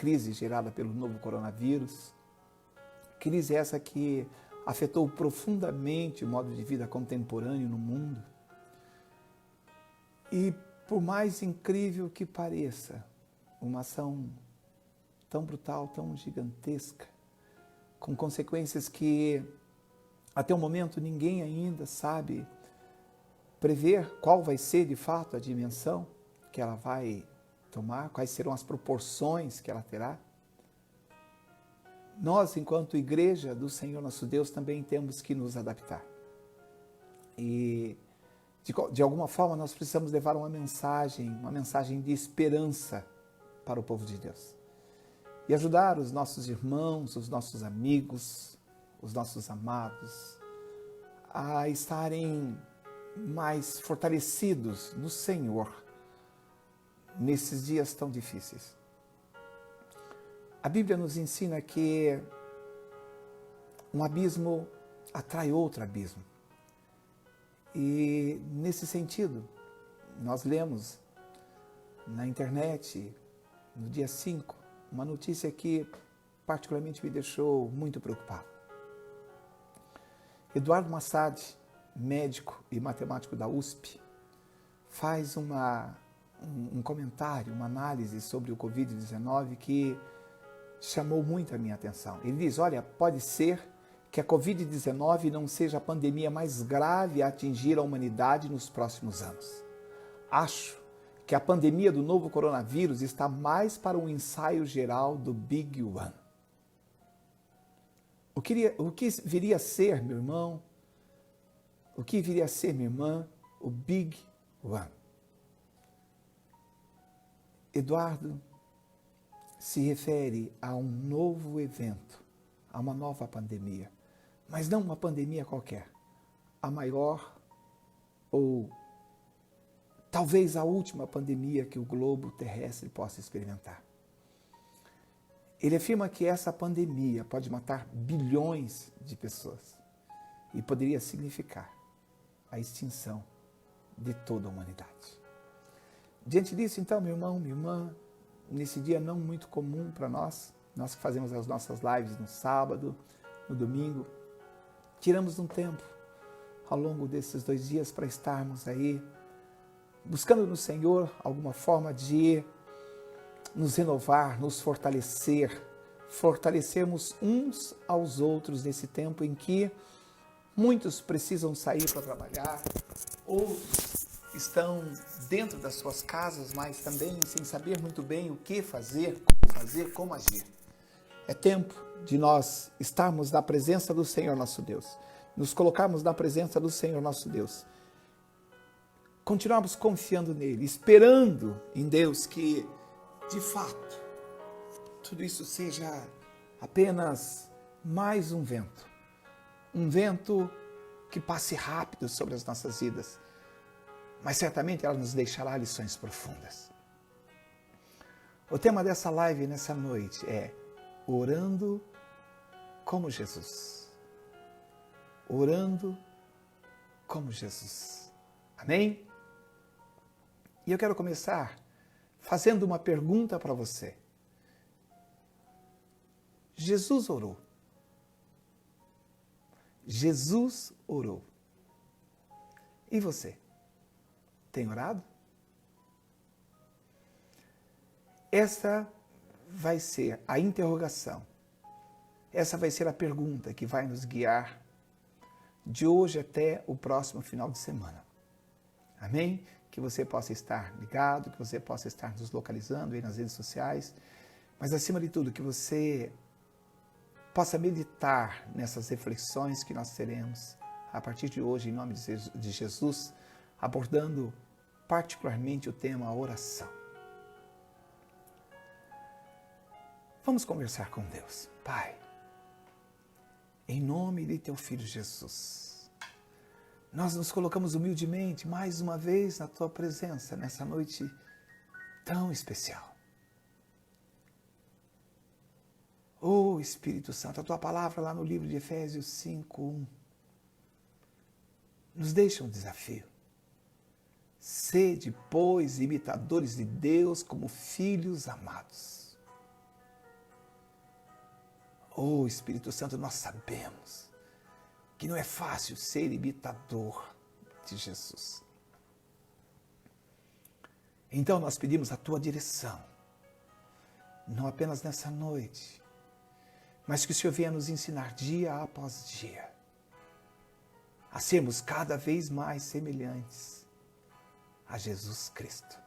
crise gerada pelo novo coronavírus. Crise essa que afetou profundamente o modo de vida contemporâneo no mundo. E por mais incrível que pareça, uma ação tão brutal, tão gigantesca, com consequências que até o momento ninguém ainda sabe prever qual vai ser de fato a dimensão que ela vai tomar, quais serão as proporções que ela terá. Nós, enquanto Igreja do Senhor nosso Deus, também temos que nos adaptar. E de alguma forma nós precisamos levar uma mensagem de esperança para o povo de Deus. E ajudar os nossos irmãos, os nossos amigos, os nossos amados a estarem mais fortalecidos no Senhor nesses dias tão difíceis. A Bíblia nos ensina que um abismo atrai outro abismo. E nesse sentido, nós lemos na internet, no dia 5, uma notícia que particularmente me deixou muito preocupado. Eduardo Massad, médico e matemático da USP, faz um comentário, uma análise sobre o Covid-19 que chamou muito a minha atenção. Ele diz, olha, pode ser que a Covid-19 não seja a pandemia mais grave a atingir a humanidade nos próximos anos. Acho que a pandemia do novo coronavírus está mais para um ensaio geral do Big One. O que viria a ser, meu irmão, o que viria a ser, minha irmã, o Big One? Eduardo se refere a um novo evento, a uma nova pandemia, mas não uma pandemia qualquer, a maior ou talvez a última pandemia que o globo terrestre possa experimentar. Ele afirma que essa pandemia pode matar bilhões de pessoas e poderia significar a extinção de toda a humanidade. Diante disso, então, meu irmão, minha irmã, nesse dia não muito comum para nós que fazemos as nossas lives no sábado, no domingo, tiramos um tempo ao longo desses 2 dias para estarmos aí buscando no Senhor alguma forma de nos renovar, nos fortalecermos uns aos outros nesse tempo em que muitos precisam sair para trabalhar, outros estão dentro das suas casas, mas também sem saber muito bem o que fazer, como agir. É tempo de nós estarmos na presença do Senhor nosso Deus, nos colocarmos na presença do Senhor nosso Deus, continuarmos confiando nele, esperando em Deus que, de fato, tudo isso seja apenas mais um vento que passe rápido sobre as nossas vidas, mas certamente ela nos deixará lições profundas. O tema dessa live nessa noite é Orando como Jesus. Orando como Jesus. Amém? E eu quero começar fazendo uma pergunta para você. Jesus orou. Jesus orou. E você? Tem orado? Essa vai ser a interrogação. Essa vai ser a pergunta que vai nos guiar de hoje até o próximo final de semana. Amém? Que você possa estar ligado, que você possa estar nos localizando aí nas redes sociais, mas acima de tudo, que você possa meditar nessas reflexões que nós teremos a partir de hoje, em nome de Jesus, abordando particularmente o tema oração. Vamos conversar com Deus. Pai, em nome de Teu Filho Jesus, nós nos colocamos humildemente mais uma vez na Tua presença nessa noite tão especial. Oh Espírito Santo, a Tua palavra lá no livro de Efésios 5:1 nos deixa um desafio. Sede, pois, imitadores de Deus como filhos amados. Oh, Espírito Santo, nós sabemos que não é fácil ser imitador de Jesus. Então nós pedimos a tua direção, não apenas nessa noite, mas que o Senhor venha nos ensinar dia após dia a sermos cada vez mais semelhantes a Jesus Cristo.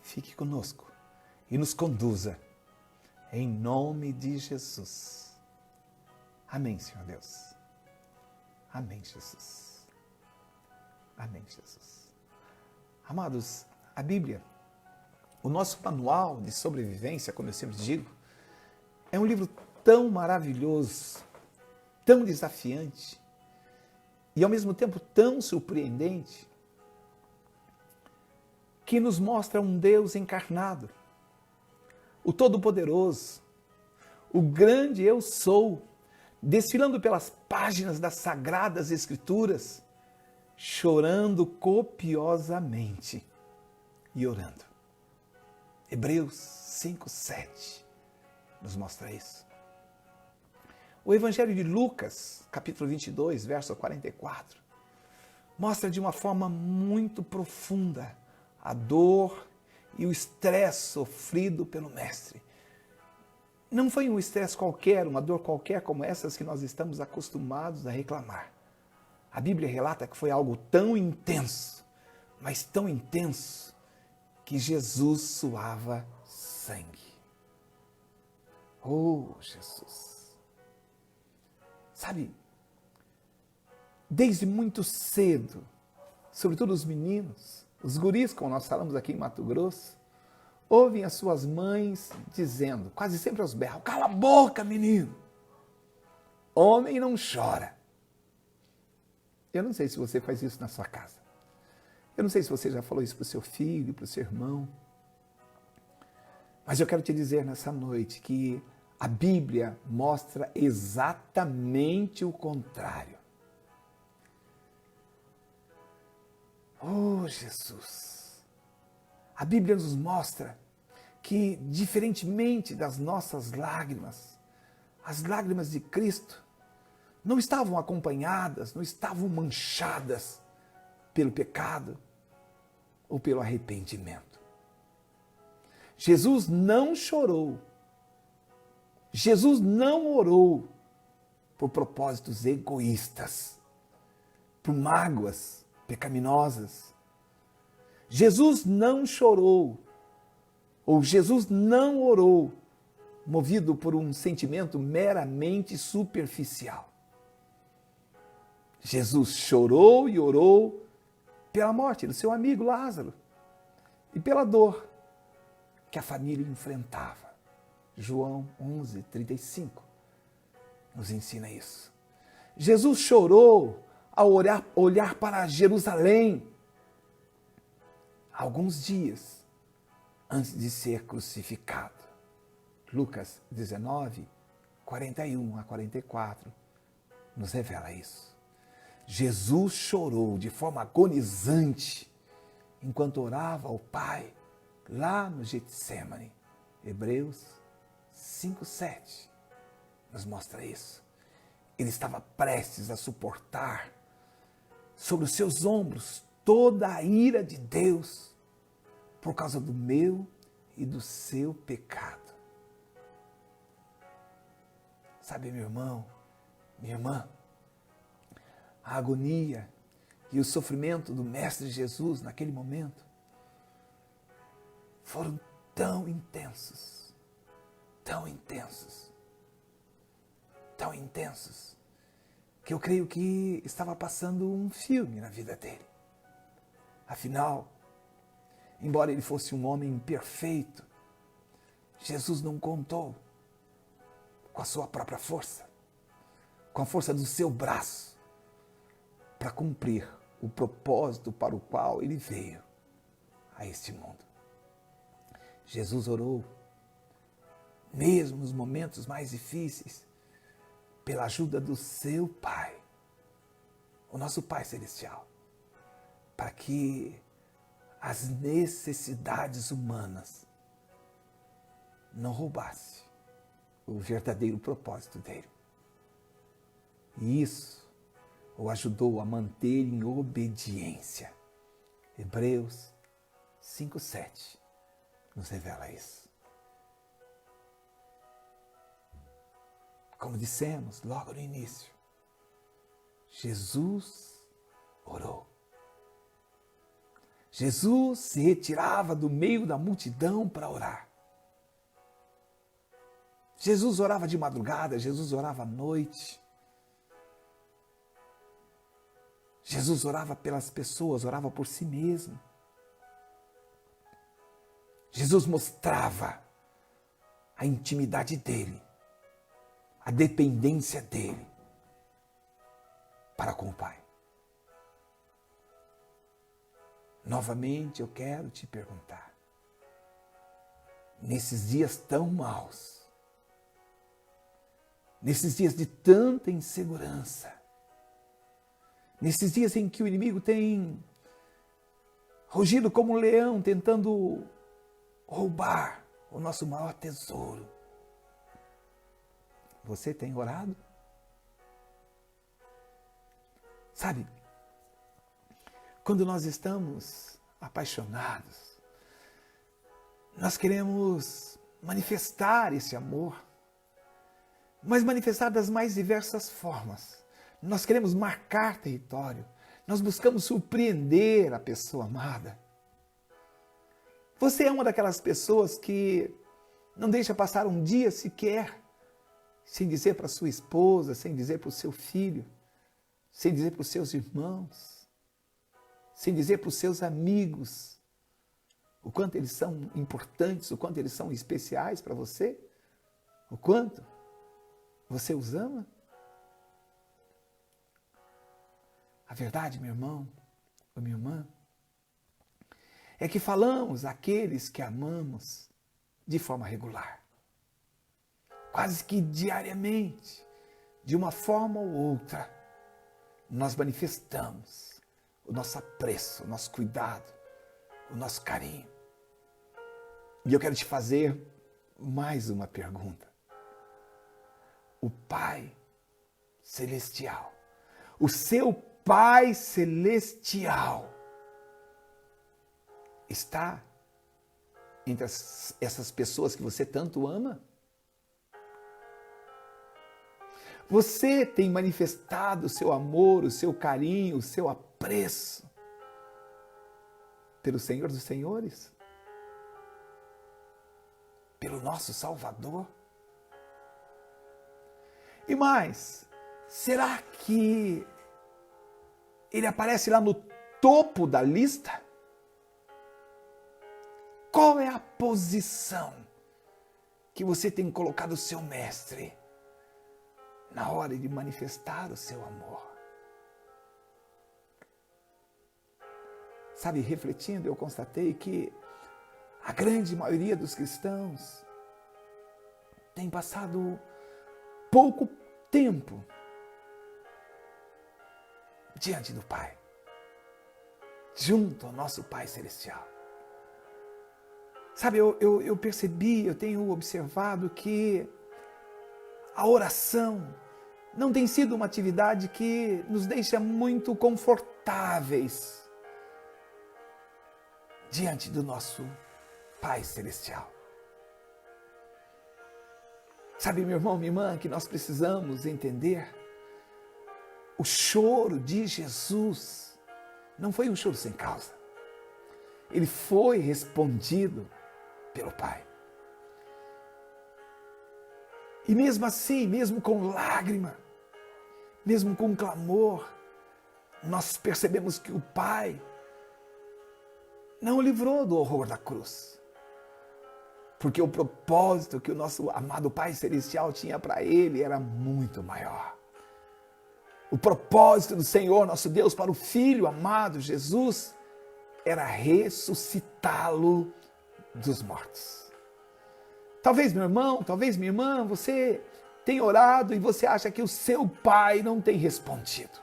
Fique conosco e nos conduza, em nome de Jesus. Amém, Senhor Deus. Amém, Jesus. Amém, Jesus. Amados, a Bíblia, o nosso manual de sobrevivência, como eu sempre digo, é um livro tão maravilhoso, tão desafiante e ao mesmo tempo tão surpreendente, que nos mostra um Deus encarnado, o Todo-Poderoso, o grande Eu Sou, desfilando pelas páginas das Sagradas Escrituras, chorando copiosamente e orando. Hebreus 5:7 nos mostra isso. O Evangelho de Lucas, capítulo 22, verso 44, mostra de uma forma muito profunda a dor e o estresse sofrido pelo Mestre. Não foi um estresse qualquer, uma dor qualquer como essas que nós estamos acostumados a reclamar. A Bíblia relata que foi algo tão intenso, mas tão intenso, que Jesus suava sangue. Oh, Jesus! Sabe, desde muito cedo, sobretudo os meninos, os guris, como nós falamos aqui em Mato Grosso, ouvem as suas mães dizendo, quase sempre aos berros, cala a boca, menino! Homem não chora. Eu não sei se você faz isso na sua casa. Eu não sei se você já falou isso para o seu filho, para o seu irmão. Mas eu quero te dizer nessa noite que a Bíblia mostra exatamente o contrário. Oh, Jesus! A Bíblia nos mostra que, diferentemente das nossas lágrimas, as lágrimas de Cristo não estavam acompanhadas, não estavam manchadas pelo pecado ou pelo arrependimento. Jesus não chorou. Jesus não orou por propósitos egoístas, por mágoas pecaminosas. Jesus não chorou, ou Jesus não orou, movido por um sentimento meramente superficial. Jesus chorou e orou pela morte do seu amigo Lázaro e pela dor que a família enfrentava. João 11:35 nos ensina isso. Jesus chorou ao olhar para Jerusalém alguns dias antes de ser crucificado. Lucas 19:41-44 nos revela isso. Jesus chorou de forma agonizante enquanto orava ao Pai lá no Getsêmani. Hebreus 5:7 nos mostra isso. Ele estava prestes a suportar sobre os seus ombros toda a ira de Deus por causa do meu e do seu pecado. Sabe, meu irmão, minha irmã, a agonia e o sofrimento do Mestre Jesus naquele momento foram tão intensos, tão intensos, tão intensos, que eu creio que estava passando um filme na vida dele. Afinal, embora ele fosse um homem perfeito, Jesus não contou com a sua própria força, com a força do seu braço, para cumprir o propósito para o qual ele veio a este mundo. Jesus orou, mesmo nos momentos mais difíceis, pela ajuda do seu Pai, o nosso Pai Celestial, para que as necessidades humanas não roubassem o o verdadeiro propósito dele. E isso o ajudou a manter em obediência. Hebreus 5:7 nos revela isso. Como dissemos logo no início, Jesus orou. Jesus se retirava do meio da multidão para orar. Jesus orava de madrugada, Jesus orava à noite. Jesus orava pelas pessoas, orava por si mesmo. Jesus mostrava a intimidade dele, a dependência dele para com o Pai. Novamente eu quero te perguntar, nesses dias tão maus, nesses dias de tanta insegurança, nesses dias em que o inimigo tem rugido como um leão, tentando roubar o nosso maior tesouro, você tem orado? Sabe, quando nós estamos apaixonados, nós queremos manifestar esse amor, mas manifestar das mais diversas formas. Nós queremos marcar território, nós buscamos surpreender a pessoa amada. Você é uma daquelas pessoas que não deixa passar um dia sequer sem dizer para sua esposa, sem dizer para o seu filho, sem dizer para os seus irmãos, sem dizer para os seus amigos o quanto eles são importantes, o quanto eles são especiais para você, o quanto você os ama? A verdade, meu irmão ou minha irmã, é que falamos àqueles que amamos de forma regular, quase que diariamente, de uma forma ou outra, nós manifestamos o nosso apreço, o nosso cuidado, o nosso carinho. E eu quero te fazer mais uma pergunta. O Pai Celestial, o seu Pai Celestial, está entre essas pessoas que você tanto ama? Você tem manifestado o seu amor, o seu carinho, o seu apreço pelo Senhor dos Senhores? Pelo nosso Salvador? E mais, será que ele aparece lá no topo da lista? Qual é a posição que você tem colocado o seu mestre na hora de manifestar o seu amor? Sabe, refletindo, eu constatei que a grande maioria dos cristãos tem passado pouco tempo diante do Pai, junto ao nosso Pai Celestial. Sabe, eu percebi, eu tenho observado que a oração não tem sido uma atividade que nos deixa muito confortáveis diante do nosso Pai Celestial. Sabe, meu irmão, minha irmã, que nós precisamos entender, o choro de Jesus não foi um choro sem causa. Ele foi respondido pelo Pai. E mesmo assim, mesmo com lágrima, mesmo com clamor, nós percebemos que o Pai não o livrou do horror da cruz. Porque o propósito que o nosso amado Pai Celestial tinha para ele era muito maior. O propósito do Senhor, nosso Deus, para o Filho amado Jesus, era ressuscitá-lo dos mortos. Talvez, meu irmão, talvez, minha irmã, você tenha orado e você acha que o seu Pai não tem respondido.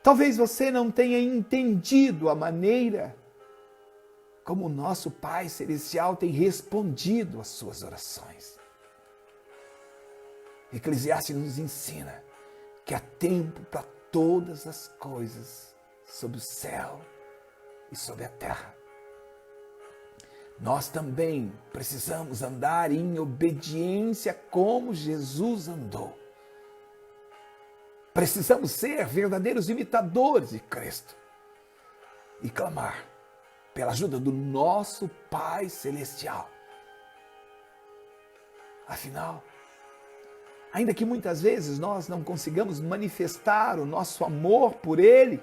Talvez você não tenha entendido a maneira como o nosso Pai Celestial tem respondido às suas orações. Eclesiastes nos ensina que há tempo para todas as coisas, sob o céu e sob a terra. Nós também precisamos andar em obediência como Jesus andou. Precisamos ser verdadeiros imitadores de Cristo e clamar pela ajuda do nosso Pai Celestial. Afinal, ainda que muitas vezes nós não consigamos manifestar o nosso amor por Ele,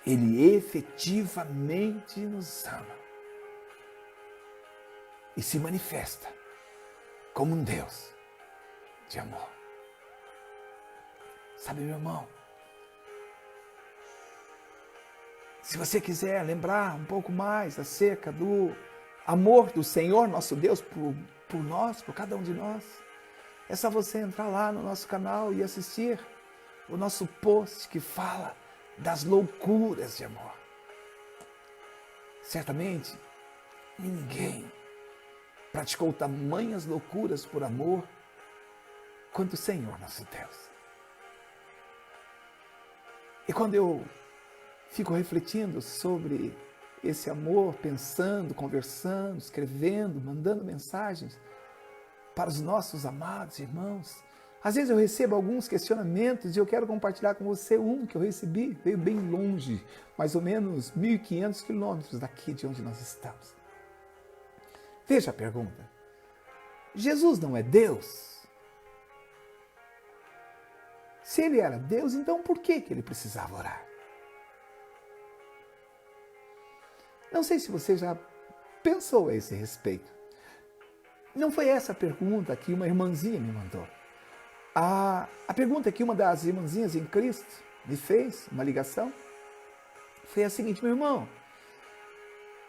Ele efetivamente nos ama e se manifesta como um Deus de amor. Sabe, meu irmão, se você quiser lembrar um pouco mais acerca do amor do Senhor, nosso Deus, por nós, por cada um de nós, é só você entrar lá no nosso canal e assistir o nosso post que fala das loucuras de amor. Certamente, ninguém praticou tamanhas loucuras por amor quanto o Senhor, nosso Deus. E quando eu fico refletindo sobre esse amor, pensando, conversando, escrevendo, mandando mensagens para os nossos amados irmãos, às vezes eu recebo alguns questionamentos e eu quero compartilhar com você um que eu recebi, veio bem longe, mais ou menos 1.500 quilômetros daqui de onde nós estamos. Veja a pergunta: Jesus não é Deus? Se ele era Deus, então por que ele precisava orar? Não sei se você já pensou a esse respeito. Não foi essa a pergunta que uma irmãzinha me mandou. A pergunta que uma das irmãzinhas em Cristo me fez, uma ligação, foi a seguinte: meu irmão,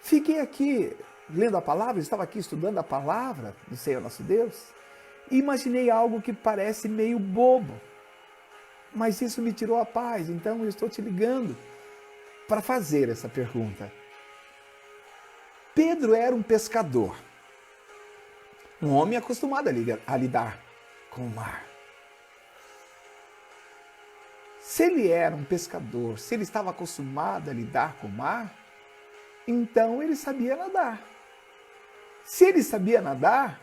fiquei aqui lendo a palavra, estava aqui estudando a palavra do Senhor nosso Deus, e imaginei algo que parece meio bobo, mas isso me tirou a paz, então eu estou te ligando para fazer essa pergunta. Pedro era um pescador, um homem acostumado a lidar com o mar. Se ele era um pescador, se ele estava acostumado a lidar com o mar, então ele sabia nadar. Se ele sabia nadar,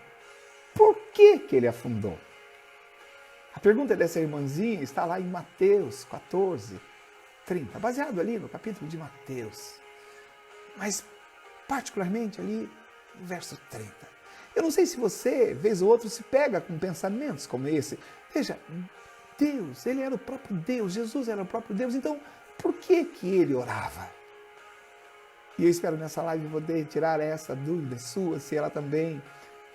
por que ele afundou? A pergunta dessa irmãzinha está lá em Mateus 14, 30, baseado ali no capítulo de Mateus, mas particularmente ali no verso 30. Eu não sei se você, vez ou outra, se pega com pensamentos como esse. Veja, Deus, ele era o próprio Deus, Jesus era o próprio Deus, então por que ele orava? E eu espero nessa live poder tirar essa dúvida sua, se ela também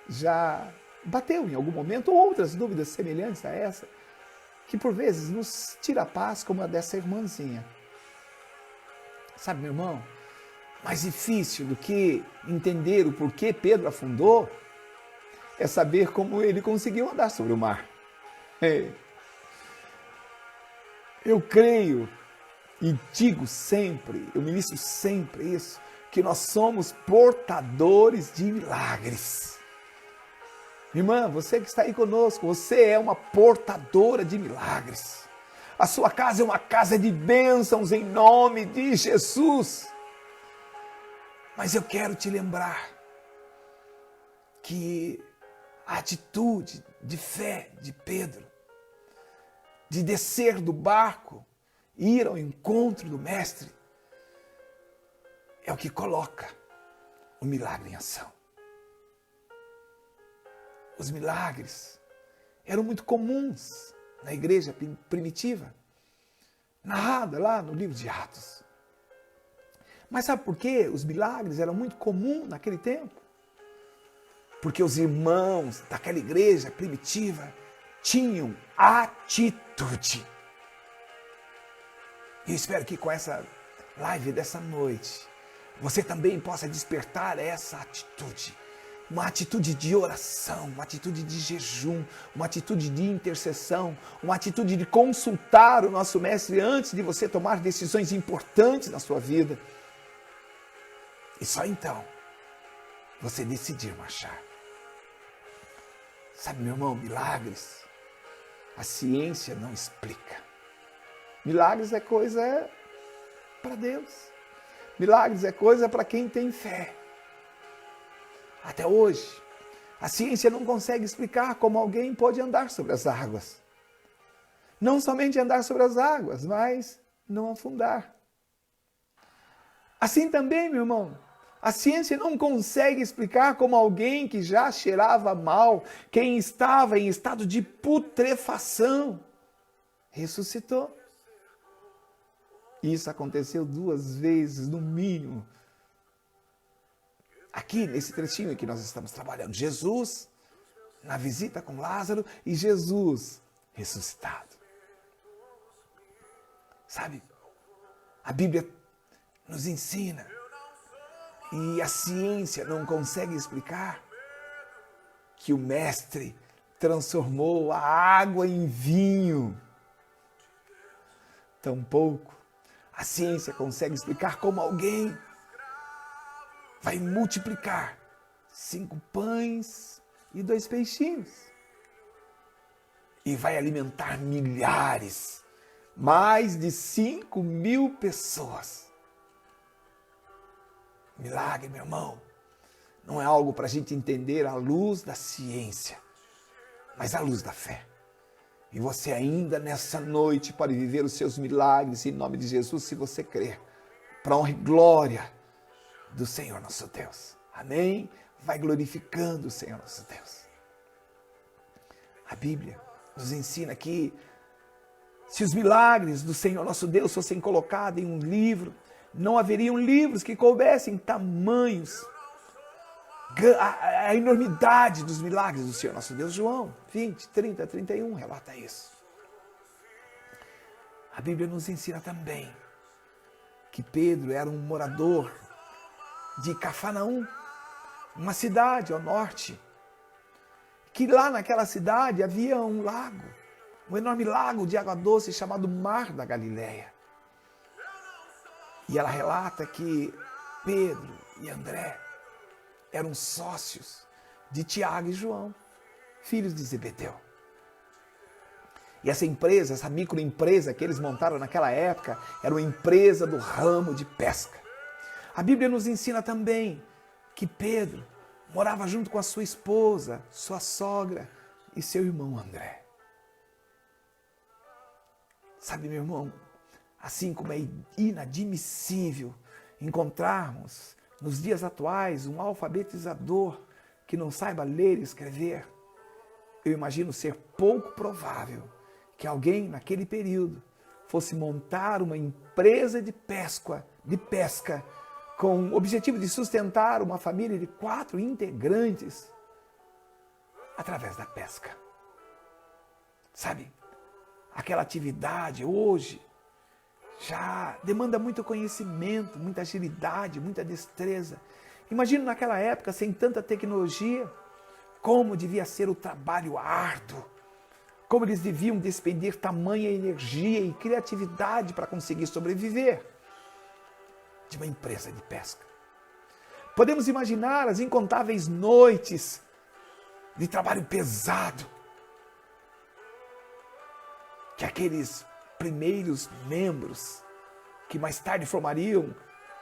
já bateu em algum momento, ou outras dúvidas semelhantes a essa, que por vezes nos tira a paz, como a dessa irmãzinha. Sabe, meu irmão, mais difícil do que entender o porquê Pedro afundou é saber como ele conseguiu andar sobre o mar. Eu creio e digo sempre, eu ministro sempre isso, que nós somos portadores de milagres. Irmã, você que está aí conosco, você é uma portadora de milagres. A sua casa é uma casa de bênçãos em nome de Jesus. Mas eu quero te lembrar que a atitude de fé de Pedro, de descer do barco, ir ao encontro do Mestre, é o que coloca o milagre em ação. Os milagres eram muito comuns na igreja primitiva, narrada lá no livro de Atos. Mas sabe por que os milagres eram muito comuns naquele tempo? Porque os irmãos daquela igreja primitiva tinham atitude. E eu espero que com essa live dessa noite, você também possa despertar essa atitude. Uma atitude de oração, uma atitude de jejum, uma atitude de intercessão, uma atitude de consultar o nosso Mestre antes de você tomar decisões importantes na sua vida. E só então você decidir marchar. Sabe, meu irmão, milagres, a ciência não explica. Milagres é coisa para Deus. Milagres é coisa para quem tem fé. Até hoje, a ciência não consegue explicar como alguém pode andar sobre as águas. Não somente andar sobre as águas, mas não afundar. Assim também, meu irmão, a ciência não consegue explicar como alguém que já cheirava mal, quem estava em estado de putrefação, ressuscitou. Isso aconteceu 2 vezes, no mínimo. Aqui, nesse trechinho que nós estamos trabalhando. Jesus na visita com Lázaro e Jesus ressuscitado. Sabe, a Bíblia nos ensina e a ciência não consegue explicar que o Mestre transformou a água em vinho. Tampouco a ciência consegue explicar como alguém vai multiplicar 5 pães e 2 peixinhos. E vai alimentar milhares, mais de 5.000 pessoas. Milagre, meu irmão, não é algo para a gente entender à luz da ciência, mas à luz da fé. E você ainda nessa noite pode viver os seus milagres em nome de Jesus, se você crer, para a honra e glória do Senhor nosso Deus. Amém? Vai glorificando o Senhor nosso Deus. A Bíblia nos ensina que se os milagres do Senhor nosso Deus fossem colocados em um livro, não haveriam livros que coubessem tamanhos, a enormidade dos milagres do Senhor nosso Deus. João 20, 30, 31 relata isso. A Bíblia nos ensina também que Pedro era um morador de Cafarnaum, uma cidade ao norte, que lá naquela cidade havia um lago, um enorme lago de água doce chamado Mar da Galileia. E ela relata que Pedro e André eram sócios de Tiago e João, filhos de Zebedeu. E essa empresa, essa microempresa que eles montaram naquela época, era uma empresa do ramo de pesca. A Bíblia nos ensina também que Pedro morava junto com a sua esposa, sua sogra e seu irmão André. Sabe, meu irmão, assim como é inadmissível encontrarmos nos dias atuais um alfabetizador que não saiba ler e escrever, eu imagino ser pouco provável que alguém naquele período fosse montar uma empresa de pesca com o objetivo de sustentar uma família de 4 integrantes através da pesca. Sabe, aquela atividade hoje já demanda muito conhecimento, muita agilidade, muita destreza. Imagina naquela época, sem tanta tecnologia, como devia ser o trabalho árduo, como eles deviam despedir tamanha energia e criatividade para conseguir sobreviver de uma empresa de pesca. Podemos imaginar as incontáveis noites de trabalho pesado que aqueles primeiros membros que mais tarde formariam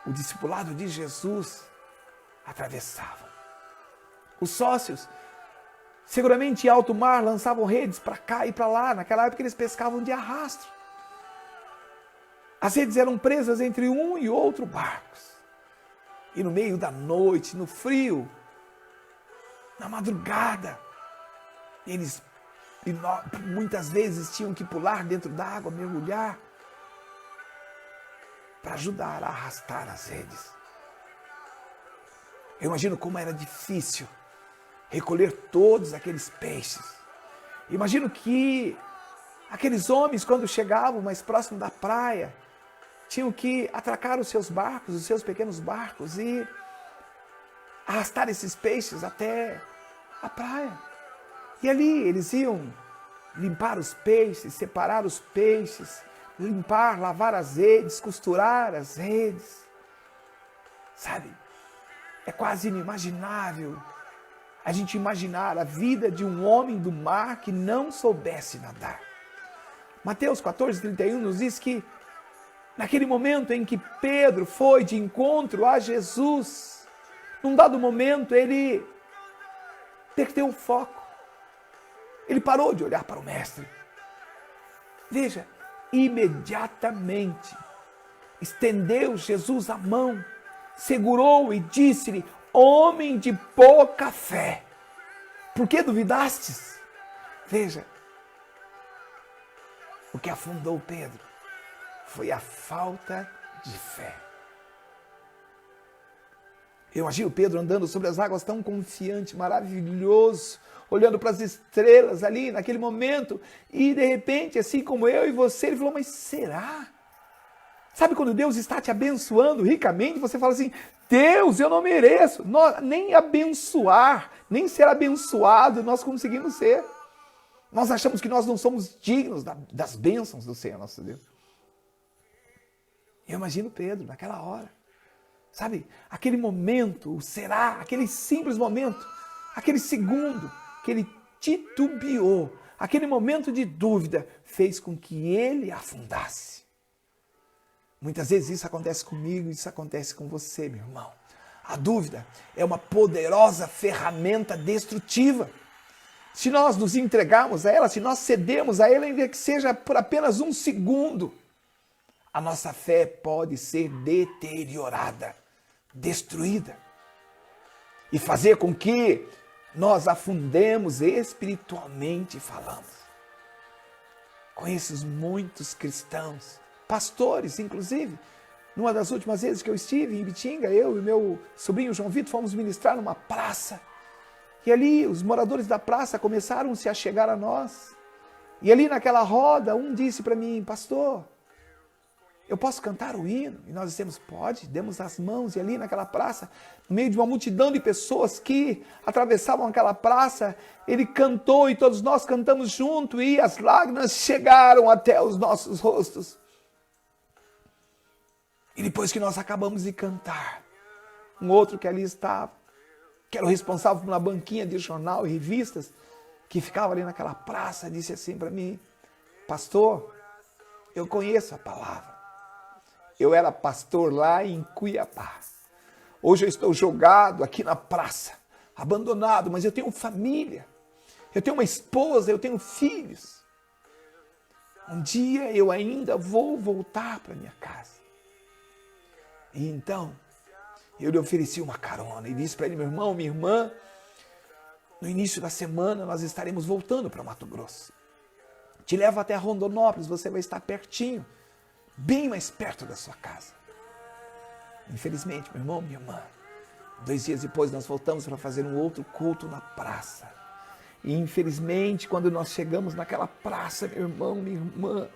o discipulado de Jesus atravessavam. Os sócios seguramente em alto mar lançavam redes para cá e para lá. Naquela época eles pescavam de arrasto. As redes eram presas entre um e outro barcos. E no meio da noite, no frio, na madrugada, eles muitas vezes tinham que pular dentro da água, mergulhar, para ajudar a arrastar as redes. Eu imagino como era difícil recolher todos aqueles peixes. Imagino que aqueles homens, quando chegavam mais próximo da praia, tinham que atracar os seus barcos, os seus pequenos barcos, e arrastar esses peixes até a praia. E ali eles iam limpar os peixes, separar os peixes, limpar, lavar as redes, costurar as redes. Sabe, é quase inimaginável a gente imaginar a vida de um homem do mar que não soubesse nadar. Mateus 14:31 nos diz que naquele momento em que Pedro foi de encontro a Jesus, num dado momento ele perdeu o foco. Ele parou de olhar para o mestre. Veja, imediatamente estendeu Jesus a mão, segurou e disse-lhe: homem de pouca fé, por que duvidastes? Veja, o que afundou Pedro foi a falta de fé. Eu imagino Pedro andando sobre as águas tão confiante, maravilhoso, olhando para as estrelas ali naquele momento, e de repente, assim como eu e você, ele falou: mas será? Sabe quando Deus está te abençoando ricamente, você fala assim: Deus, eu não mereço, nem abençoar, nem ser abençoado nós conseguimos ser. Nós achamos que nós não somos dignos das bênçãos do Senhor nosso Deus. Eu imagino Pedro naquela hora, sabe, aquele momento, o será, aquele simples momento, aquele segundo que ele titubeou, aquele momento de dúvida, fez com que ele afundasse. Muitas vezes isso acontece comigo, isso acontece com você, meu irmão. A dúvida é uma poderosa ferramenta destrutiva. Se nós nos entregarmos a ela, se nós cedermos a ela, ainda que seja por apenas um segundo, a nossa fé pode ser deteriorada, destruída, e fazer com que nós afundemos espiritualmente falando. Conheço muitos cristãos, pastores inclusive. Numa das últimas vezes que eu estive em Ibitinga, eu e meu sobrinho João Vitor fomos ministrar numa praça. E ali os moradores da praça começaram a se achegar a nós. E ali naquela roda, um disse para mim: pastor, eu posso cantar o hino? E nós dissemos: pode. Demos as mãos, e ali naquela praça, no meio de uma multidão de pessoas que atravessavam aquela praça, ele cantou e todos nós cantamos junto, e as lágrimas chegaram até os nossos rostos. E depois que nós acabamos de cantar, um outro que ali estava, que era o responsável por uma banquinha de jornal e revistas, que ficava ali naquela praça, disse assim para mim: pastor, eu conheço a palavra. Eu era pastor lá em Cuiabá. Hoje eu estou jogado aqui na praça, abandonado, mas eu tenho família. Eu tenho uma esposa, eu tenho filhos. Um dia eu ainda vou voltar para minha casa. E então, eu lhe ofereci uma carona e disse para ele: meu irmão, minha irmã, no início da semana nós estaremos voltando para Mato Grosso. Te levo até Rondonópolis, você vai estar pertinho, bem mais perto da sua casa. Infelizmente, meu irmão, minha irmã, 2 dias depois nós voltamos para fazer um outro culto na praça. E infelizmente, quando nós chegamos naquela praça, meu irmão, minha irmã,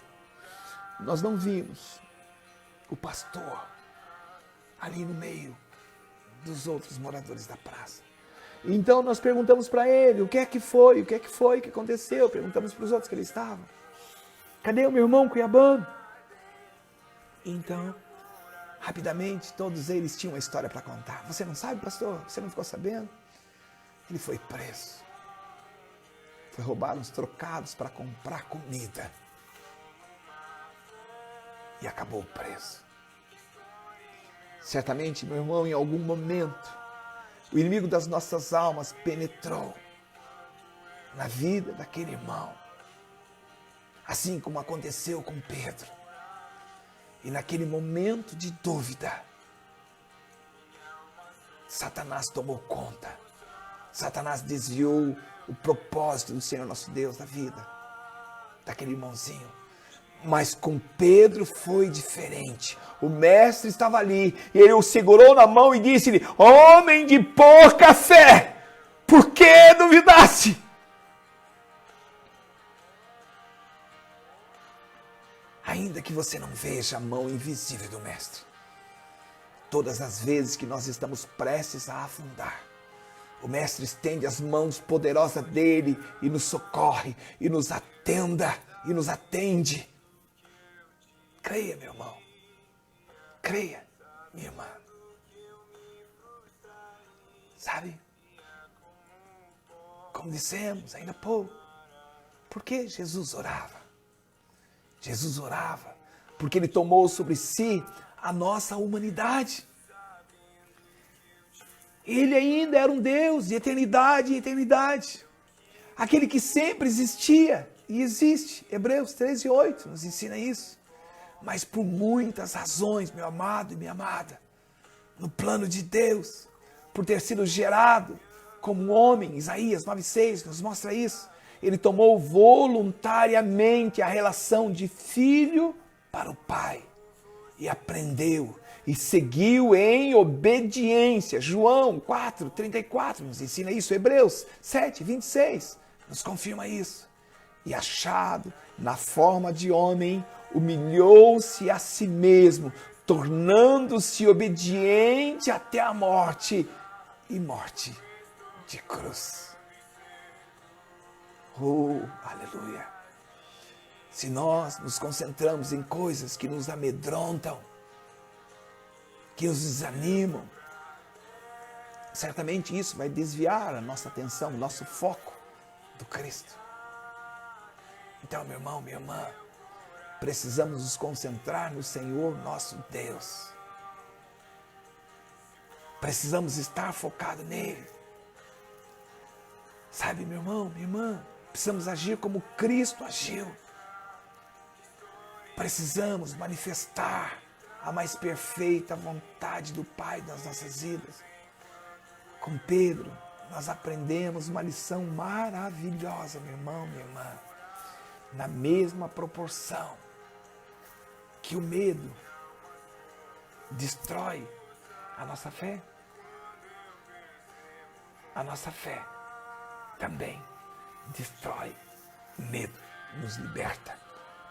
nós não vimos o pastor ali no meio dos outros moradores da praça. Então nós perguntamos para ele: o que é que foi? O que aconteceu? Perguntamos para os outros que ele estava: cadê o meu irmão cuiabano? Então, rapidamente, todos eles tinham uma história para contar. Você não sabe, pastor? Você não ficou sabendo? Ele foi preso. Foi roubar uns trocados para comprar comida. E acabou preso. Certamente, meu irmão, em algum momento, o inimigo das nossas almas penetrou na vida daquele irmão. Assim como aconteceu com Pedro. E naquele momento de dúvida, Satanás tomou conta. Satanás desviou o propósito do Senhor nosso Deus da vida daquele irmãozinho. Mas com Pedro foi diferente. O mestre estava ali, e ele o segurou na mão e disse-lhe: homem de pouca fé, por que duvidaste? Ainda que você não veja a mão invisível do mestre, todas as vezes que nós estamos prestes a afundar, o mestre estende as mãos poderosas dele e nos socorre, e nos atende. Creia, meu irmão. Creia, minha irmã. Sabe? como dissemos ainda há pouco. Por que Jesus orava? Jesus orava porque Ele tomou sobre si a nossa humanidade. Ele ainda era um Deus de eternidade em eternidade. Aquele que sempre existia e existe. Hebreus 13:8 nos ensina isso. Mas por muitas razões, meu amado e minha amada, no plano de Deus, por ter sido gerado como homem, Isaías 9:6 nos mostra isso. Ele tomou voluntariamente a relação de filho para o Pai e aprendeu e seguiu em obediência. João 4:34 nos ensina isso. Hebreus 7:26 nos confirma isso. E achado na forma de homem, humilhou-se a si mesmo, tornando-se obediente até a morte e morte de cruz. Oh, aleluia! Se nós nos concentramos em coisas que nos amedrontam, que nos desanimam, certamente isso vai desviar a nossa atenção, o nosso foco do Cristo. Então, meu irmão, minha irmã, precisamos nos concentrar no Senhor nosso Deus. Precisamos estar focados nele. Sabe, meu irmão, minha irmã, precisamos agir como Cristo agiu. Precisamos manifestar a mais perfeita vontade do Pai nas nossas vidas. Com Pedro, nós aprendemos uma lição maravilhosa, meu irmão, minha irmã. Na mesma proporção que o medo destrói a nossa fé, a nossa fé também destrói o medo, nos liberta,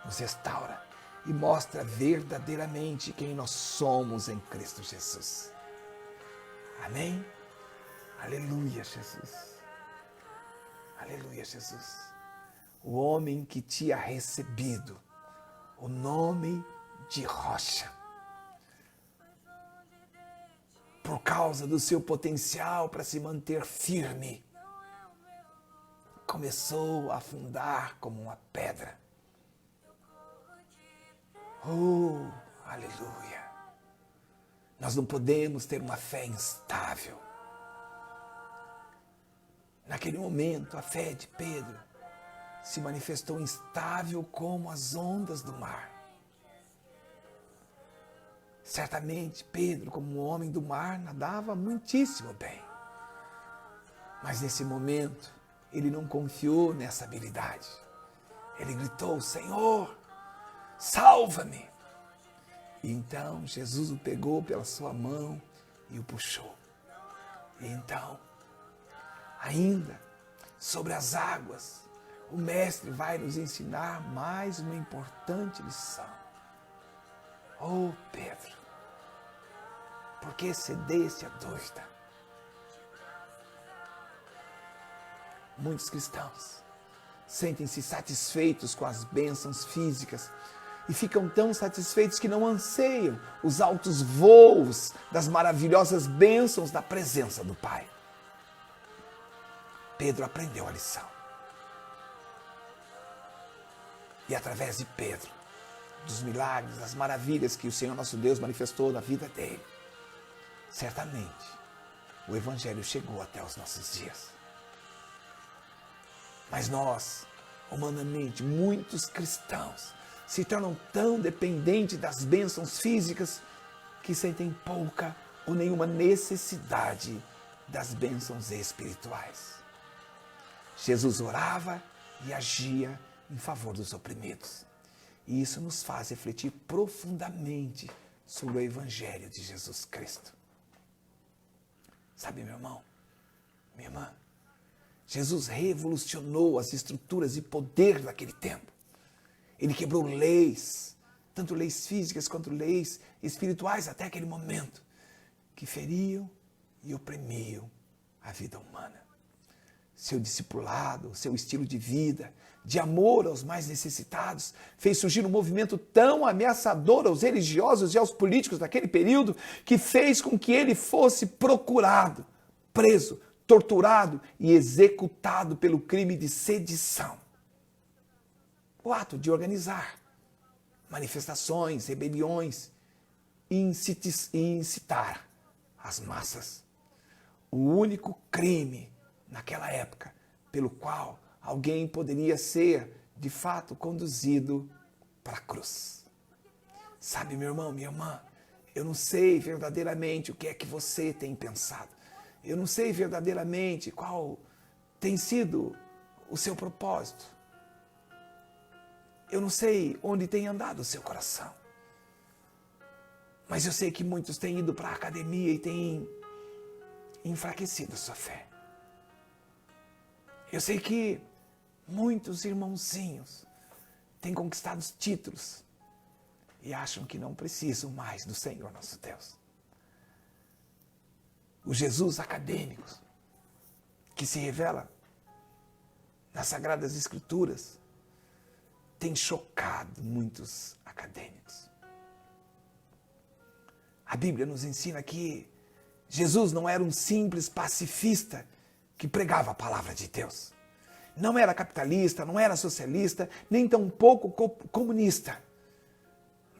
nos restaura e mostra verdadeiramente quem nós somos em Cristo Jesus. Amém? Aleluia, Jesus. Aleluia, Jesus. O homem que tinha recebido o nome de Rocha, por causa do seu potencial para se manter firme, começou a afundar como uma pedra. Oh, aleluia! Nós não podemos ter uma fé instável. Naquele momento, a fé de Pedro se manifestou instável como as ondas do mar. Certamente, Pedro, como um homem do mar, nadava muitíssimo bem. Mas nesse momento, ele não confiou nessa habilidade. Ele gritou: Senhor, salva-me! E então Jesus o pegou pela sua mão e o puxou. E então, ainda sobre as águas, o Mestre vai nos ensinar mais uma importante lição. Oh, Pedro, por que cedeste à dúvida? Muitos cristãos sentem-se satisfeitos com as bênçãos físicas e ficam tão satisfeitos que não anseiam os altos voos das maravilhosas bênçãos da presença do Pai. Pedro aprendeu a lição. E através de Pedro, dos milagres, das maravilhas que o Senhor nosso Deus manifestou na vida dele, certamente o Evangelho chegou até os nossos dias. Mas nós, humanamente, muitos cristãos, se tornam tão dependentes das bênçãos físicas que sentem pouca ou nenhuma necessidade das bênçãos espirituais. Jesus orava e agia em favor dos oprimidos. E isso nos faz refletir profundamente sobre o Evangelho de Jesus Cristo. Sabe, meu irmão, minha irmã, Jesus revolucionou as estruturas de poder daquele tempo. Ele quebrou leis, tanto leis físicas quanto leis espirituais até aquele momento, que feriam e oprimiam a vida humana. Seu discipulado, seu estilo de vida, de amor aos mais necessitados, fez surgir um movimento tão ameaçador aos religiosos e aos políticos daquele período, que fez com que ele fosse procurado, preso, torturado e executado pelo crime de sedição. O ato de organizar manifestações, rebeliões e incitar as massas. O único crime naquela época pelo qual alguém poderia ser, de fato, conduzido para a cruz. Sabe, meu irmão, minha irmã, eu não sei verdadeiramente o que é que você tem pensado. Eu não sei verdadeiramente qual tem sido o seu propósito. Eu não sei onde tem andado o seu coração. Mas eu sei que muitos têm ido para a academia e têm enfraquecido a sua fé. Eu sei que muitos irmãozinhos têm conquistado os títulos e acham que não precisam mais do Senhor nosso Deus. O Jesus acadêmico, que se revela nas Sagradas Escrituras, tem chocado muitos acadêmicos. A Bíblia nos ensina que Jesus não era um simples pacifista que pregava a palavra de Deus. Não era capitalista, não era socialista, nem tampouco comunista,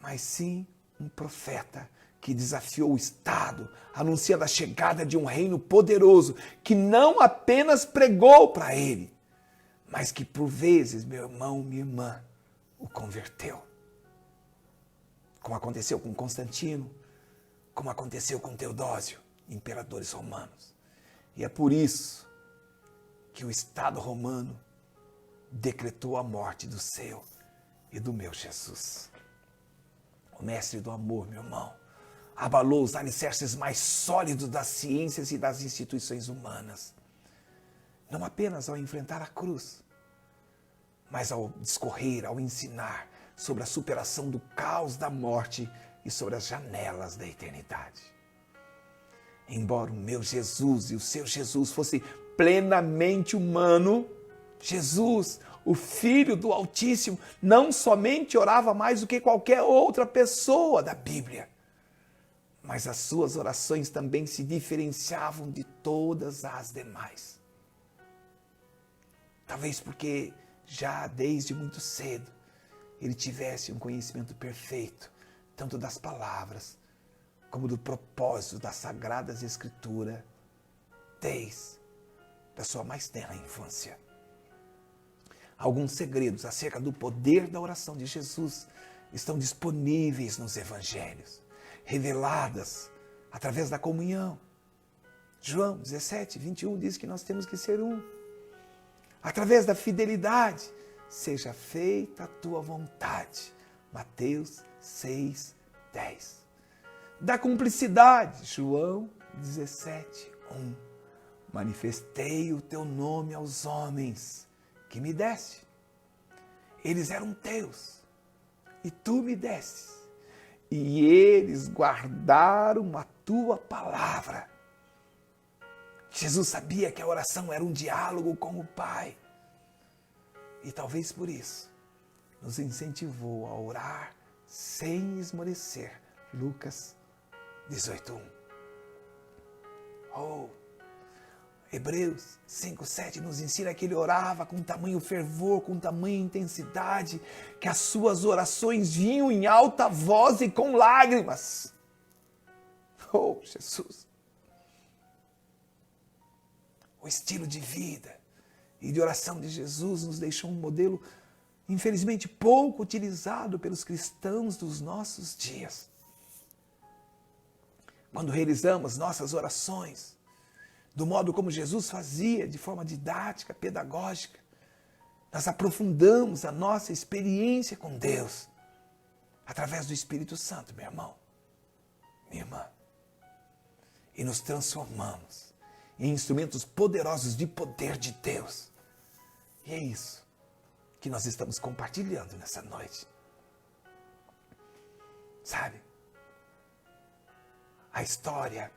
mas sim um profeta que desafiou o Estado, anunciando a chegada de um reino poderoso, que não apenas pregou para ele, mas que por vezes, meu irmão, minha irmã, o converteu. Como aconteceu com Constantino, como aconteceu com Teodósio, imperadores romanos. E é por isso que o Estado romano decretou a morte do seu e do meu Jesus. O mestre do amor, meu irmão, abalou os alicerces mais sólidos das ciências e das instituições humanas. Não apenas ao enfrentar a cruz, mas ao discorrer, ao ensinar sobre a superação do caos da morte e sobre as janelas da eternidade. Embora o meu Jesus e o seu Jesus fosse plenamente humano, Jesus, o Filho do Altíssimo, não somente orava mais do que qualquer outra pessoa da Bíblia, mas as suas orações também se diferenciavam de todas as demais. Talvez porque já desde muito cedo ele tivesse um conhecimento perfeito, tanto das palavras como do propósito das Sagradas Escrituras, desde a sua mais tenra infância. Alguns segredos acerca do poder da oração de Jesus estão disponíveis nos evangelhos, reveladas através da comunhão. João 17, 21 diz que nós temos que ser um. Através da fidelidade, seja feita a tua vontade. Mateus 6, 10. Da cumplicidade, João 17, 1. Manifestei o teu nome aos homens que me deste. Eles eram teus e tu me destes. E eles guardaram a tua palavra. Jesus sabia que a oração era um diálogo com o Pai. E talvez por isso nos incentivou a orar sem esmorecer. Lucas 18:1. Hebreus 5:7 nos ensina que ele orava com tamanho fervor, com tamanha intensidade, que as suas orações vinham em alta voz e com lágrimas. Jesus! O estilo de vida e de oração de Jesus nos deixou um modelo, infelizmente, pouco utilizado pelos cristãos dos nossos dias. Quando realizamos nossas orações, do modo como Jesus fazia, de forma didática, pedagógica, nós aprofundamos a nossa experiência com Deus, através do Espírito Santo, meu irmão, minha irmã, e nos transformamos em instrumentos poderosos de poder de Deus. E é isso que nós estamos compartilhando nessa noite. Sabe? A história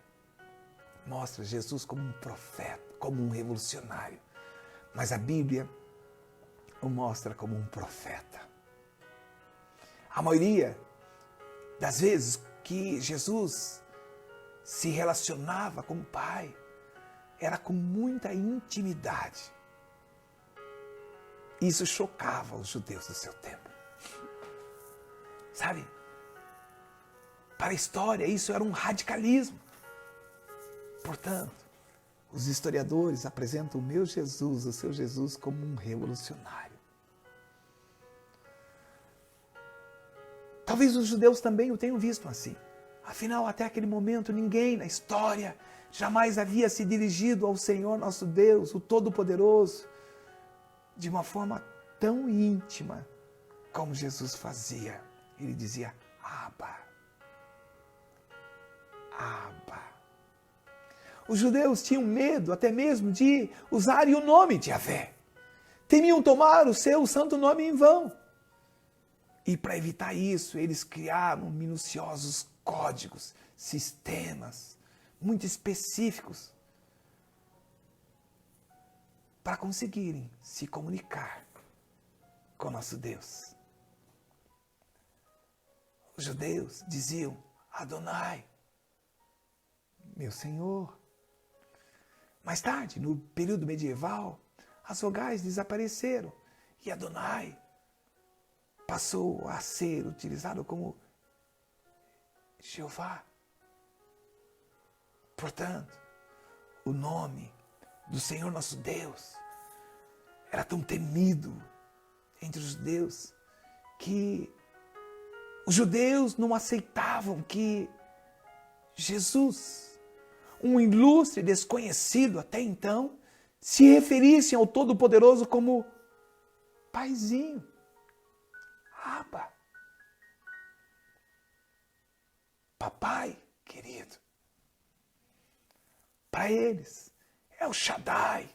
mostra Jesus como um profeta, como um revolucionário. Mas a Bíblia o mostra como um profeta. A maioria das vezes que Jesus se relacionava com o Pai, era com muita intimidade. Isso chocava os judeus do seu tempo. Sabe? Para a história, isso era um radicalismo. Portanto, os historiadores apresentam o meu Jesus, o seu Jesus, como um revolucionário. Talvez os judeus também o tenham visto assim. Afinal, até aquele momento, ninguém na história jamais havia se dirigido ao Senhor nosso Deus, o Todo-Poderoso, de uma forma tão íntima como Jesus fazia. Ele dizia, Abba, Abba. Os judeus tinham medo até mesmo de usarem o nome de Yahvé. Temiam tomar o seu santo nome em vão. E para evitar isso, eles criaram minuciosos códigos, sistemas muito específicos para conseguirem se comunicar com nosso Deus. Os judeus diziam, Adonai, meu Senhor. Mais tarde, no período medieval, as vogais desapareceram e Adonai passou a ser utilizado como Jeová. Portanto, o nome do Senhor nosso Deus era tão temido entre os judeus que os judeus não aceitavam que Jesus, um ilustre desconhecido até então, se referisse ao Todo-Poderoso como Paizinho, Abba, Papai querido. Para eles, é o Shaddai,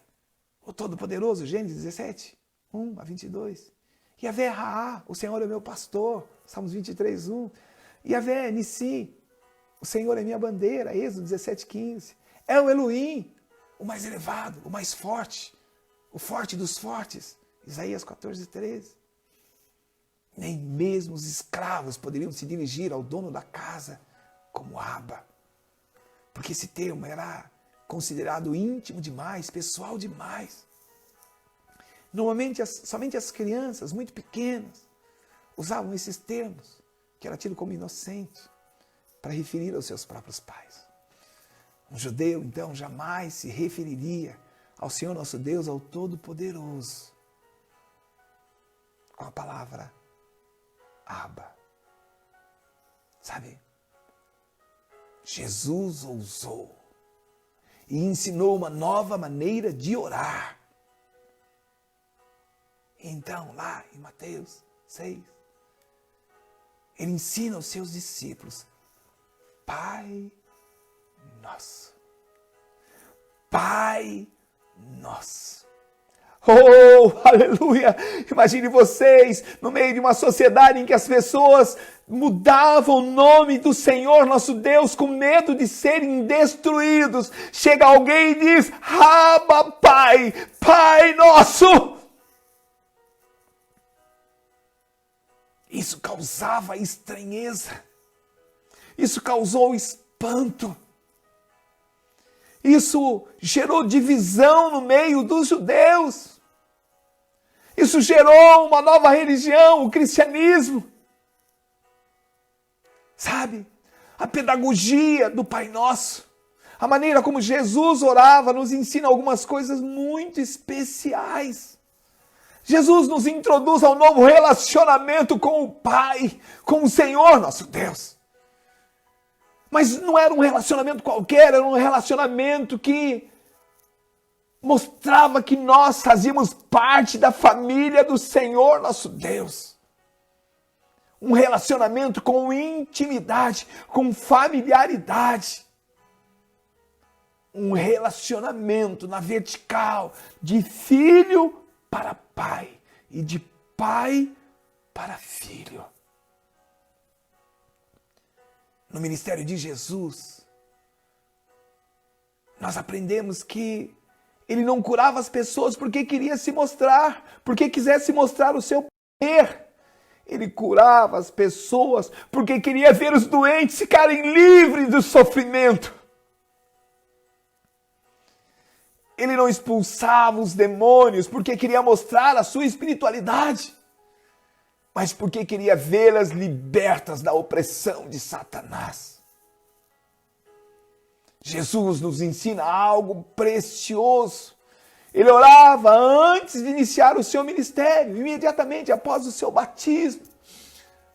o Todo-Poderoso, Gênesis 17, 1 a 22. Yahvé Raá, o Senhor é meu pastor, Salmos 23, 1. Yahvé Nissi, o Senhor é minha bandeira, Êxodo 17, 15. É o Elohim, o mais elevado, o mais forte, o forte dos fortes, Isaías 14, 13. Nem mesmo os escravos poderiam se dirigir ao dono da casa como Abba, porque esse termo era considerado íntimo demais, pessoal demais. Normalmente, somente as crianças muito pequenas usavam esses termos, que era tido como inocente, para referir aos seus próprios pais. Um judeu, então, jamais se referiria ao Senhor nosso Deus, ao Todo-Poderoso, com a palavra Abba. Sabe? Jesus ousou e ensinou uma nova maneira de orar. Então, lá em Mateus 6, ele ensina aos seus discípulos, Pai Nosso. Pai Nosso. Oh, aleluia! Imagine vocês no meio de uma sociedade em que as pessoas mudavam o nome do Senhor nosso Deus com medo de serem destruídos. Chega alguém e diz, Abba, Pai, Pai Nosso. Isso causava estranheza. Isso causou espanto. Isso gerou divisão no meio dos judeus. Isso gerou uma nova religião, o cristianismo. Sabe? A pedagogia do Pai Nosso, a maneira como Jesus orava, nos ensina algumas coisas muito especiais. Jesus nos introduz ao novo relacionamento com o Pai, com o Senhor nosso Deus. Mas não era um relacionamento qualquer, era um relacionamento que mostrava que nós fazíamos parte da família do Senhor nosso Deus. Um relacionamento com intimidade, com familiaridade. Um relacionamento na vertical, de filho para pai e de pai para filho. No ministério de Jesus, nós aprendemos que ele não curava as pessoas porque queria se mostrar, porque quisesse mostrar o seu poder. Ele curava as pessoas porque queria ver os doentes ficarem livres do sofrimento. Ele não expulsava os demônios porque queria mostrar a sua espiritualidade, mas porque queria vê-las libertas da opressão de Satanás. Jesus nos ensina algo precioso. Ele orava antes de iniciar o seu ministério, imediatamente após o seu batismo.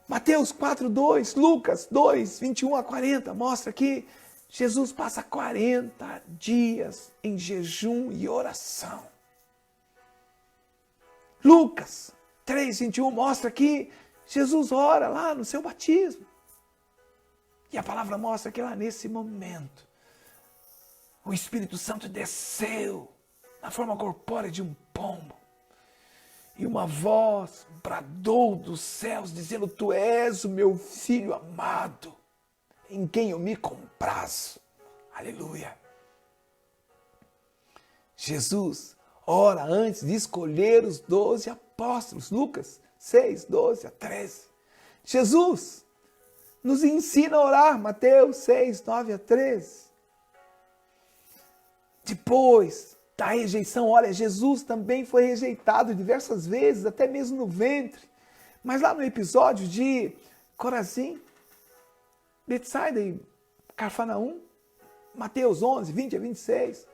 Mateus 4:2, Lucas 2, 21 a 40, mostra que Jesus passa 40 dias em jejum e oração. Lucas 3, 21 mostra que Jesus ora lá no seu batismo. E a palavra mostra que lá nesse momento, o Espírito Santo desceu na forma corpórea de um pombo. E uma voz bradou dos céus, dizendo: Tu és o meu filho amado, em quem eu me comprazo. Aleluia. Jesus ora antes de escolher os 12 apóstolos. Lucas 6, 12 a 13. Jesus nos ensina a orar. Mateus 6, 9 a 13. Depois da rejeição, olha, Jesus também foi rejeitado diversas vezes, até mesmo no ventre. Mas lá no episódio de Corazim, Betsaida e Cafarnaum, Mateus 11, 20 a 26,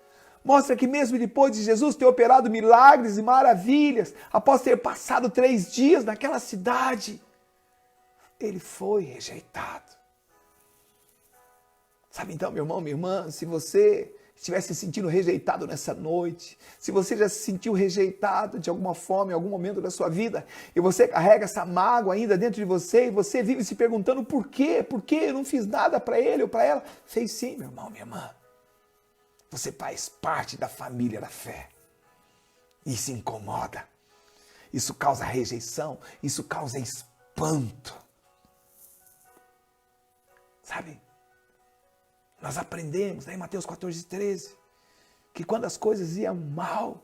mostra que mesmo depois de Jesus ter operado milagres e maravilhas, após ter passado 3 dias naquela cidade, ele foi rejeitado. Sabe então, meu irmão, minha irmã, se você estiver se sentindo rejeitado nessa noite, se você já se sentiu rejeitado de alguma forma em algum momento da sua vida, e você carrega essa mágoa ainda dentro de você, e você vive se perguntando por quê? Por quê? Eu não fiz nada para ele ou para ela. Fez sim, meu irmão, minha irmã. Você faz parte da família da fé. Isso incomoda. Isso causa rejeição. Isso causa espanto. Sabe? Nós aprendemos, em Mateus 14, 13, que quando as coisas iam mal,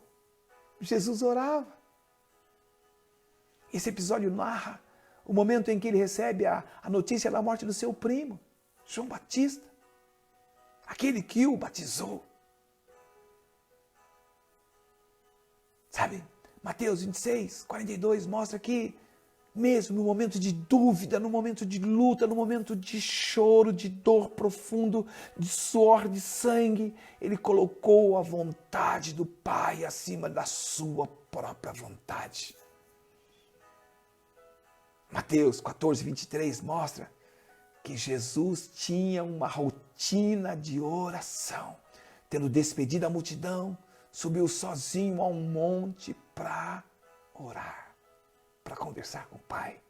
Jesus orava. Esse episódio narra o momento em que ele recebe a notícia da morte do seu primo, João Batista, aquele que o batizou. Sabe, Mateus 26, 42 mostra que mesmo no momento de dúvida, no momento de luta, no momento de choro, de dor profundo, de suor, de sangue, ele colocou a vontade do Pai acima da sua própria vontade. Mateus 14, 23 mostra que Jesus tinha uma rotina de oração. Tendo despedido a multidão, subiu sozinho a um monte para orar, para conversar com o Pai.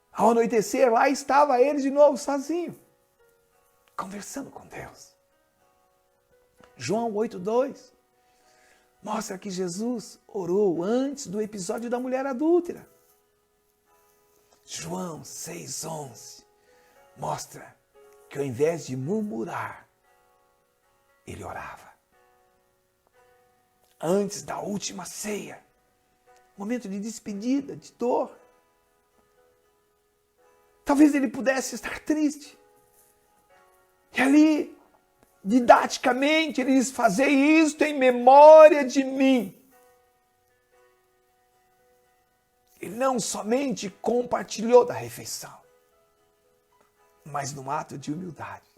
Ao anoitecer, lá estava ele de novo, sozinho, conversando com Deus. João 8,2 mostra que Jesus orou antes do episódio da mulher adúltera. João 6,11 mostra que ao invés de murmurar, ele orava. Antes da última ceia, momento de despedida, de dor. Talvez ele pudesse estar triste. E ali, didaticamente, ele diz: fazei isto em memória de mim. Ele não somente compartilhou da refeição, mas num ato de humildade,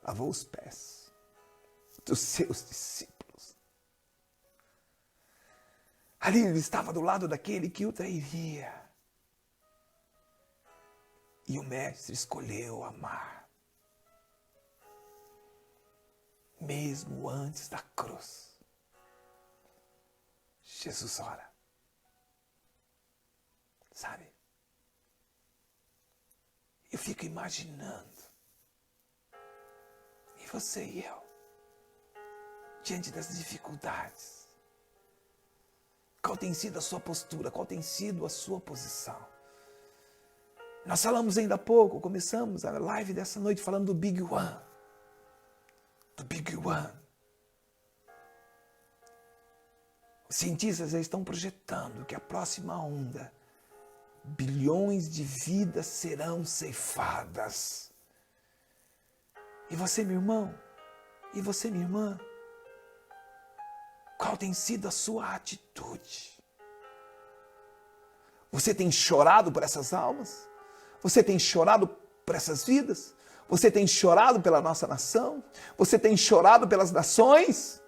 lavou os pés dos seus discípulos. Ali ele estava do lado daquele que o trairia. E o mestre escolheu amar. Mesmo antes da cruz, Jesus ora. Sabe? Eu fico imaginando, e você e eu, diante das dificuldades, qual tem sido a sua postura, qual tem sido a sua posição? Nós falamos ainda há pouco, começamos a live dessa noite falando do Big One. Do Big One. Os cientistas já estão projetando que a próxima onda, bilhões de vidas serão ceifadas. E você, meu irmão, e você, minha irmã, Qual tem sido a sua atitude? Você tem chorado por essas almas? Você tem chorado por essas vidas? Você tem chorado pela nossa nação? Você tem chorado pelas nações?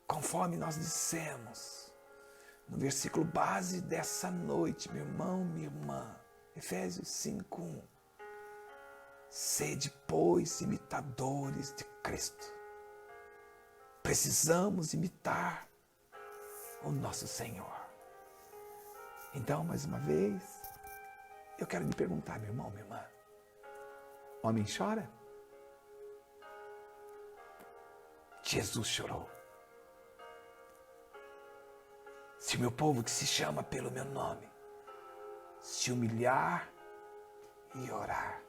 Conforme nós dissemos no versículo base dessa noite, meu irmão, minha irmã, Efésios 5:1. Sede, pois, imitadores de Cristo. Precisamos imitar o nosso Senhor. Então, mais uma vez, eu quero lhe perguntar, meu irmão, minha irmã, homem chora? Jesus chorou. Se o meu povo que se chama pelo meu nome se humilhar e orar,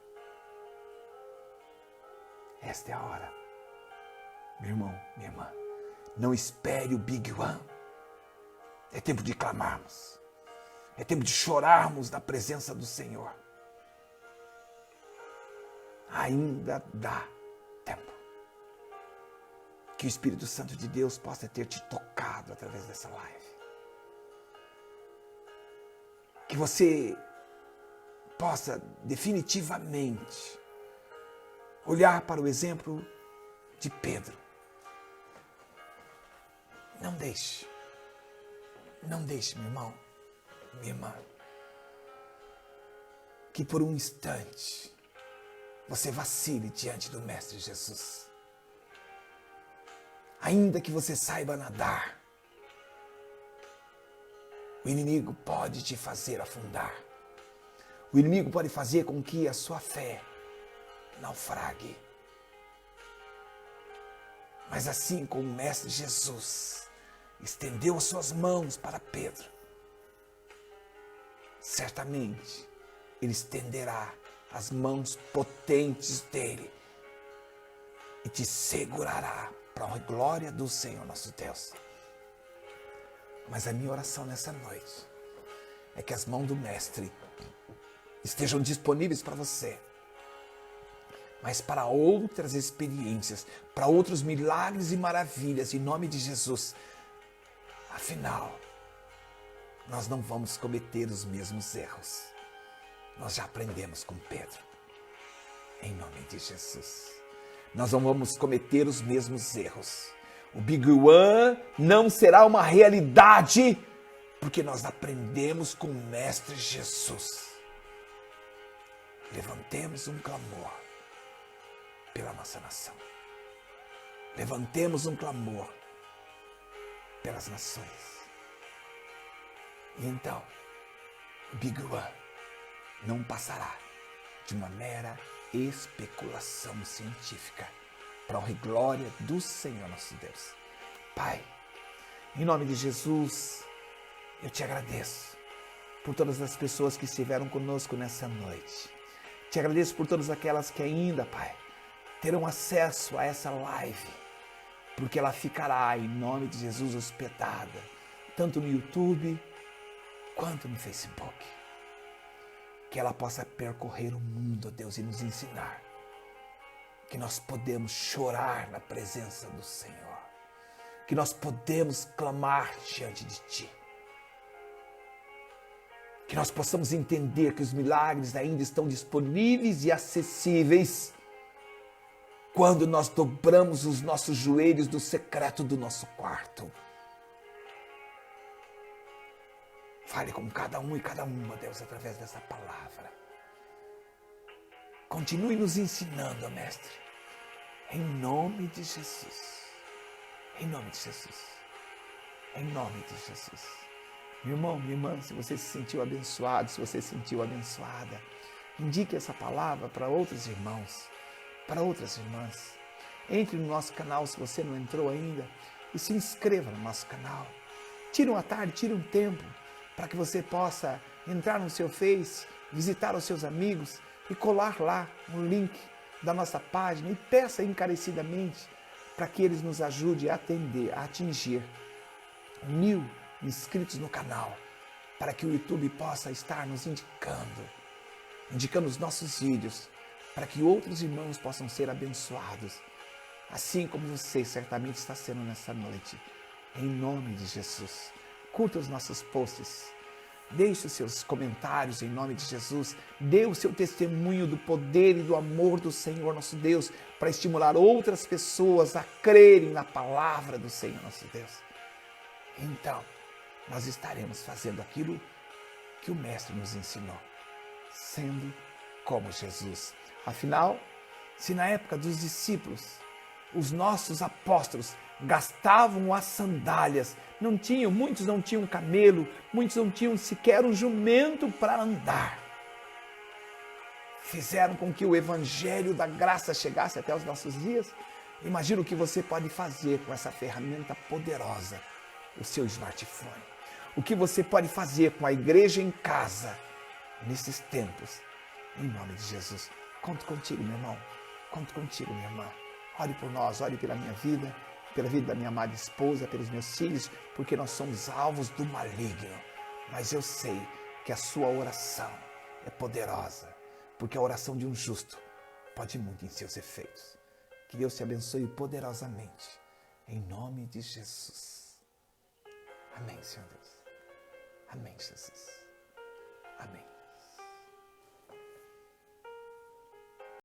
esta é a hora. Meu irmão, minha irmã, não espere o Big One. É tempo de clamarmos. É tempo de chorarmos na presença do Senhor. Ainda dá tempo. Que o Espírito Santo de Deus possa ter te tocado através dessa live. Que você possa definitivamente olhar para o exemplo de Pedro. Não deixe, meu irmão, minha irmã, que por um instante você vacile diante do Mestre Jesus. Ainda que você saiba nadar, o inimigo pode te fazer afundar. O inimigo pode fazer com que a sua fé naufrague. Mas assim como o Mestre Jesus estendeu as suas mãos para Pedro, certamente ele estenderá as mãos potentes dele e te segurará para a glória do Senhor nosso Deus. Mas a minha oração nessa noite é que as mãos do Mestre estejam disponíveis para você, mas para outras experiências, para outros milagres e maravilhas, em nome de Jesus. Afinal, nós não vamos cometer os mesmos erros. Nós já aprendemos com Pedro. Em nome de Jesus. Nós não vamos cometer os mesmos erros. O Big One não será uma realidade, porque nós aprendemos com o Mestre Jesus. Levantemos um clamor pela nossa nação. Levantemos um clamor pelas nações. E então, o Big One não passará de uma mera especulação científica para a honra e glória do Senhor nosso Deus. Pai, em nome de Jesus, eu te agradeço por todas as pessoas que estiveram conosco nessa noite. Te agradeço por todas aquelas que ainda, Pai, terão acesso a essa live, porque ela ficará, em nome de Jesus, hospedada, tanto no YouTube quanto no Facebook. Que ela possa percorrer o mundo, Deus, e nos ensinar que nós podemos chorar na presença do Senhor, que nós podemos clamar diante de Ti, que nós possamos entender que os milagres ainda estão disponíveis e acessíveis quando nós dobramos os nossos joelhos no secreto do nosso quarto. Fale com cada um e cada uma, Deus, através dessa palavra. Continue nos ensinando, Mestre, em nome de Jesus. Em nome de Jesus. Em nome de Jesus. Meu irmão, minha irmã, se você se sentiu abençoado, se você se sentiu abençoada, indique essa palavra para outros irmãos, para outras irmãs. Entre no nosso canal se você não entrou ainda e se inscreva no nosso canal. Tire uma tarde, tire um tempo para que você possa entrar no seu Face, visitar os seus amigos e colar lá um link da nossa página e peça encarecidamente para que eles nos ajudem a atingir 1000 inscritos no canal, para que o YouTube possa estar nos indicando os nossos vídeos, para que outros irmãos possam ser abençoados assim como você certamente está sendo nessa noite. Em nome de Jesus. Curta os nossos posts. Deixe os seus comentários em nome de Jesus. Dê o seu testemunho do poder e do amor do Senhor nosso Deus para estimular outras pessoas a crerem na palavra do Senhor nosso Deus. Então, nós estaremos fazendo aquilo que o Mestre nos ensinou, sendo como Jesus. Afinal, se na época dos discípulos, os nossos apóstolos gastavam as sandálias, muitos não tinham camelo, muitos não tinham sequer um jumento para andar. Fizeram com que o evangelho da graça chegasse até os nossos dias. Imagina o que você pode fazer com essa ferramenta poderosa, o seu smartphone. O que você pode fazer com a igreja em casa, nesses tempos. Em nome de Jesus. Conto contigo, meu irmão. Conto contigo, minha irmã. Ore por nós, ore pela minha vida, pela vida da minha amada esposa, pelos meus filhos, porque nós somos alvos do maligno. Mas eu sei que a sua oração é poderosa, porque a oração de um justo pode muito em seus efeitos. Que Deus te abençoe poderosamente, em nome de Jesus. Amém, Senhor Deus. Amém, Jesus. Amém.